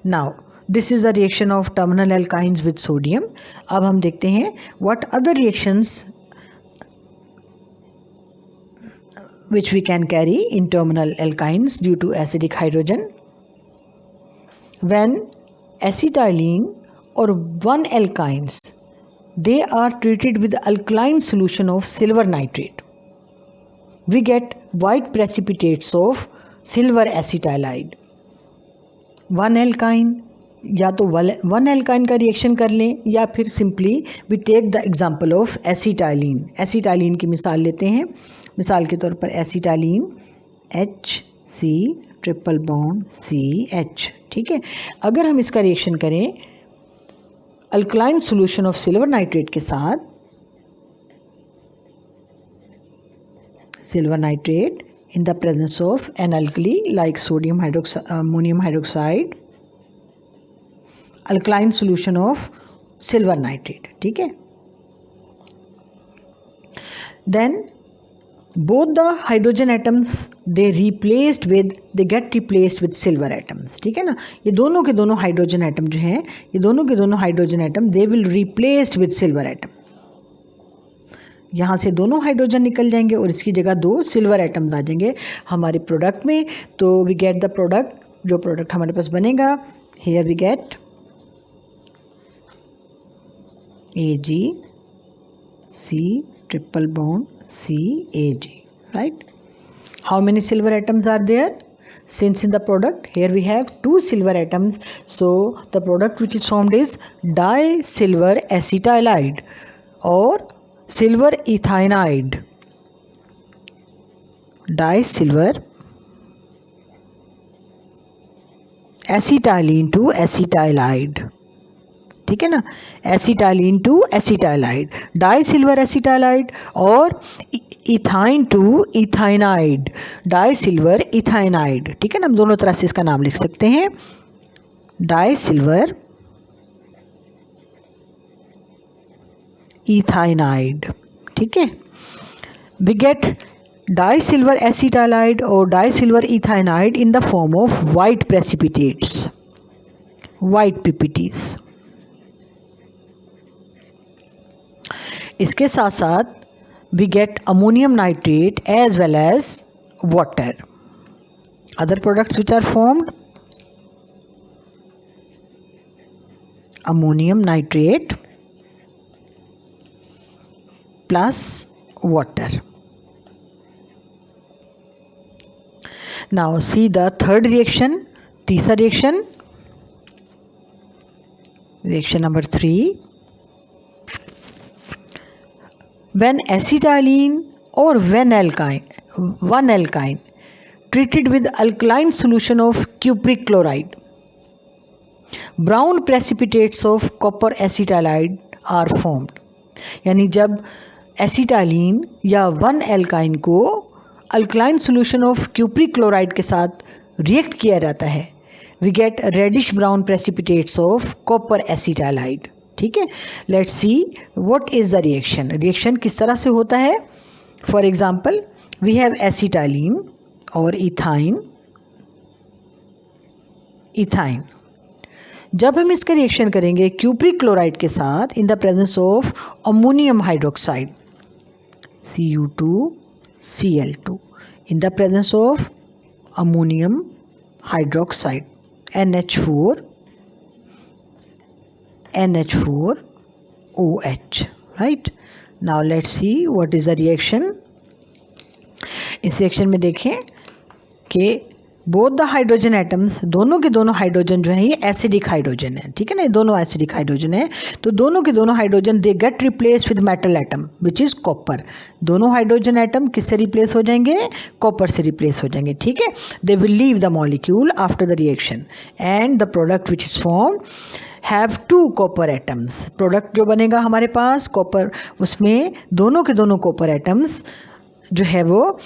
Now this is the reaction of terminal alkynes with sodium. अब हम देखते हैं what other reactions which we can carry in terminal alkynes due to acidic hydrogen. When acetylene or 1-alkynes, they are treated with alkaline solution of silver nitrate, we get white precipitates of silver acetylide. 1-alkyne या तो 1-alkyne का reaction कर लें या फिर simply we take the example of acetylene. Acetylene की मिसाल लेते हैं. मिसाल के तौर पर acetylene HC triple bond CH. ठीक है, अगर हम इसका रिएक्शन करें alkaline solution of silver nitrate के साथ, silver nitrate in the presence of an alkali like ammonium hydroxide, alkaline solution of silver nitrate. ठीक है, then both the hydrogen atoms they get replaced with silver atoms. ठीक है ना, ये दोनों के दोनों हाइड्रोजन एटम जो हैं, ये दोनों के दोनों hydrogen atom they will replaced with silver atom. यहाँ से दोनों हाइड्रोजन निकल जाएंगे और इसकी जगह 2 सिल्वर एटम्स आ जाएंगे हमारे प्रोडक्ट में. तो वी गेट द प्रोडक्ट, जो प्रोडक्ट हमारे पास बनेगा, here we get AgC triple bond CAg. Right, how many silver atoms are there? Since in the product here we have 2 silver atoms, so the product which is formed is disilver acetylide or silver ethanide. Disilver acetylene to acetylide. ठीक है ना, acetylene to एसिटाइलाइड, डाइसिल्वर acetylide और ethyne to इथाइनाइड, डाइसिल्वर इथाइनाइड. ठीक है ना, हम दोनों तरह से इसका नाम लिख सकते हैं. डाइसिल्वर इथाइनाइड. ठीक है, वी गेट डाइसिल्वर एसिटाइलाइड और disilver ethynide in the form of white precipitates, white PPTs. इसके साथ साथ we get ammonium nitrate as well as water. Other products which are formed, ammonium nitrate plus water. Now see the third reaction, तीसरा reaction, reaction number 3. When acetylene or 1-alkyne treated with alkaline solution of cupric chloride, brown precipitates of copper acetylide are formed. यानी जब acetylene या 1-alkyne को alkaline solution of cupric chloride के साथ react किया जाता है, we get reddish brown precipitates of copper acetylide. ठीक है, let's see what is the reaction. Reaction किस तरह से होता है? For example we have acetylene और इथाइन. जब हम इसका रिएक्शन करेंगे क्यूप्रिक क्लोराइड के साथ in the presence of ammonium hydroxide Cu2Cl2, in the presence of ammonium hydroxide NH4OH. right, now let's see what is the reaction. इस reaction में देखें कि बोथ द हाइड्रोजन एटम्स, दोनों के दोनों हाइड्रोजन जो है ये एसिडिक हाइड्रोजन है. ठीक है ना, ये दोनों एसिडिक हाइड्रोजन है. तो दोनों के दोनों hydrogen they get replace with metal atom which is copper. दोनों हाइड्रोजन एटम किससे रिप्लेस हो जाएंगे? कॉपर से रिप्लेस हो जाएंगे. ठीक है, they will leave the molecule after the reaction and the product which is form have 2 copper atoms. Product जो बनेगा हमारे पास कॉपर, उसमें दोनों के दोनों कॉपर एटम्स जो है वो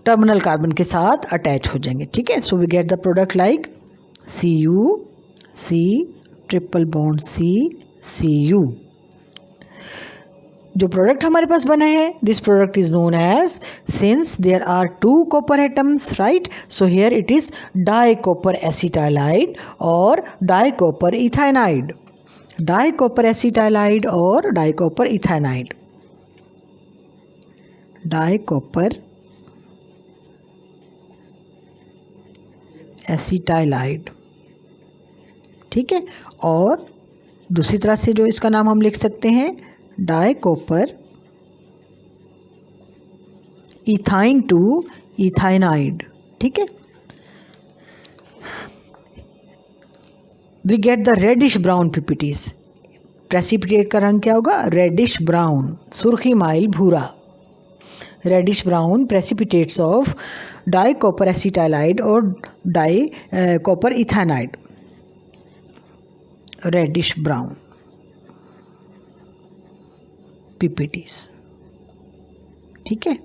टर्मिनल कार्बन के साथ अटैच हो जाएंगे. ठीक है, so we get the product like CuC triple bond C Cu. जो प्रोडक्ट हमारे पास बना है, this product is known as, since there are 2 copper atoms, right, so here it is di copper acetylide और di copper ethynide, di copper acetylide और di copper ethynide, di copper acetylide, ठीक है। और दूसरी तरह से जो इसका नाम हम लिख सकते हैं, di copper ethyne to ethynide, ठीक है। We get the reddish brown PPTs, precipitate का रंग क्या होगा, रेडिश ब्राउन, सुर्खी माइल भूरा, reddish brown precipitates of di copper acetylide और di copper ethynide, reddish brown PPTs, ठीक है।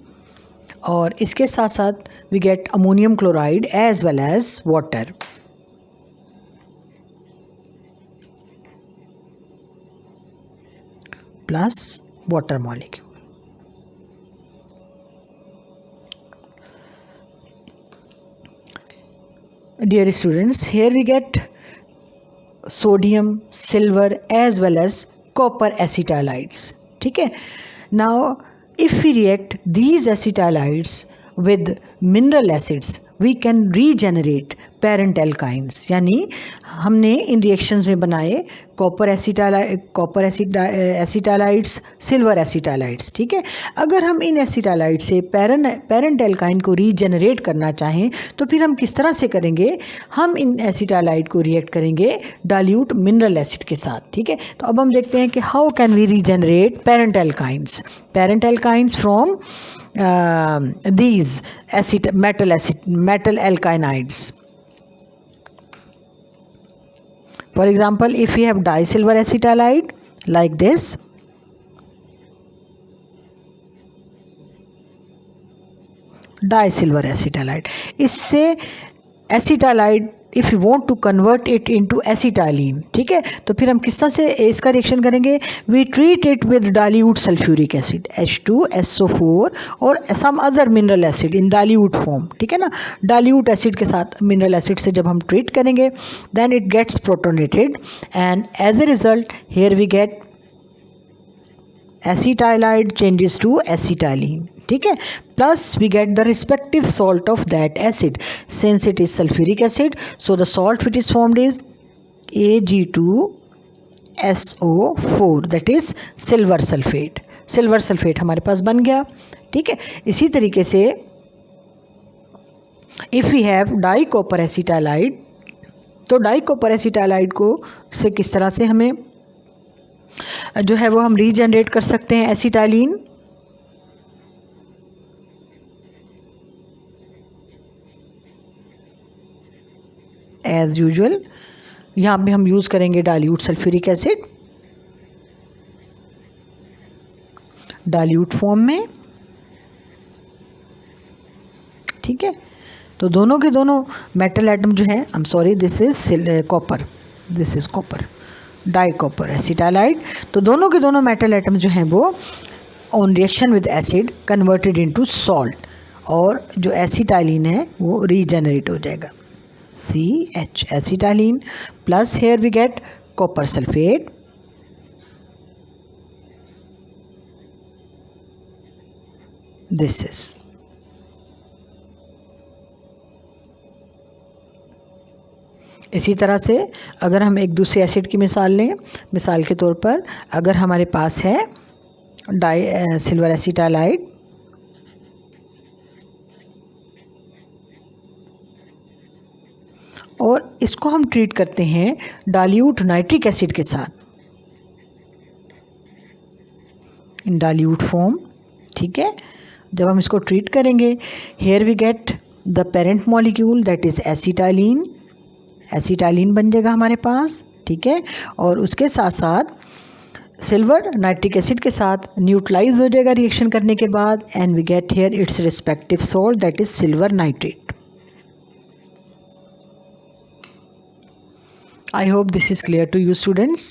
और इसके साथ साथ we get ammonium chloride as well as water, plus water molecule. Dear students, here we get sodium, silver as well as copper acetylides, ठीक है। Now if we react these acetylides with mineral acids we can regenerate parent alkynes, यानी हमने इन reactions में बनाए copper एसिटाइलाइड्स, silver एसिटाइलाइड्स, ठीक है। अगर हम इन एसिटाइलाइड से पेरेंट एल्काइन को रीजनरेट करना चाहें तो फिर हम किस तरह से करेंगे, हम इन एसिटाइलाइड को रिएक्ट करेंगे डाइल्यूट मिनरल एसिड के साथ, ठीक है। तो अब हम देखते हैं कि how can we regenerate parent alkynes from these metal alkynides. For example, if we have disilver acetylide like this, disilver acetylide, इससे acetylide if you want to convert it into acetylene, ठीक है, तो फिर हम किस तरह से इसका रिएक्शन करेंगे, we treat it with dilute sulfuric acid H2SO4 और some other mineral acid in dilute form, ठीक है ना। dilute acid के साथ mineral acid से जब हम ट्रीट करेंगे then it gets protonated and as a result here we get acetylide changes to acetylene, ठीक है। Plus we get the respective salt of that acid, since it is sulphuric acid so the salt which is formed is Ag2SO4 that is silver sulphate. Silver sulphate हमारे पास बन गया, ठीक है। इसी तरीके से if we have di copper acetylide, तो डाई कॉपर एसिटाइलाइड को से किस तरह से हमें जो है वो हम रीजनरेट कर सकते हैं एसिटाइलिन, एज यूजुअल यहाँ पे हम यूज़ करेंगे dilute sulphuric acid dilute form में, ठीक है। तो दोनों के दोनों मेटल एटम जो है, I am sorry this is copper, this is copper, di copper acetylide, तो दोनों के दोनों मेटल एटम जो हैं वो on reaction with acid converted into salt, और जो एसिटाइलिन है वो रीजनरेट हो जाएगा, CH acetylene, plus here we get copper sulfate, this is इसी तरह से अगर हम एक दूसरे एसिड की मिसाल लें, मिसाल के तौर पर अगर हमारे पास है सिल्वर एसिटाइलाइड, और इसको हम ट्रीट करते हैं डाइल्यूट नाइट्रिक एसिड के साथ इन डाइल्यूट फॉर्म, ठीक है। जब हम इसको ट्रीट करेंगे here we get the parent molecule that is acetylene, acetylene बन जाएगा हमारे पास, ठीक है। और उसके साथ साथ सिल्वर नाइट्रिक एसिड के साथ न्यूट्रलाइज हो जाएगा रिएक्शन करने के बाद, and we get here its respective salt that is silver nitrate. I hope this is clear to you students.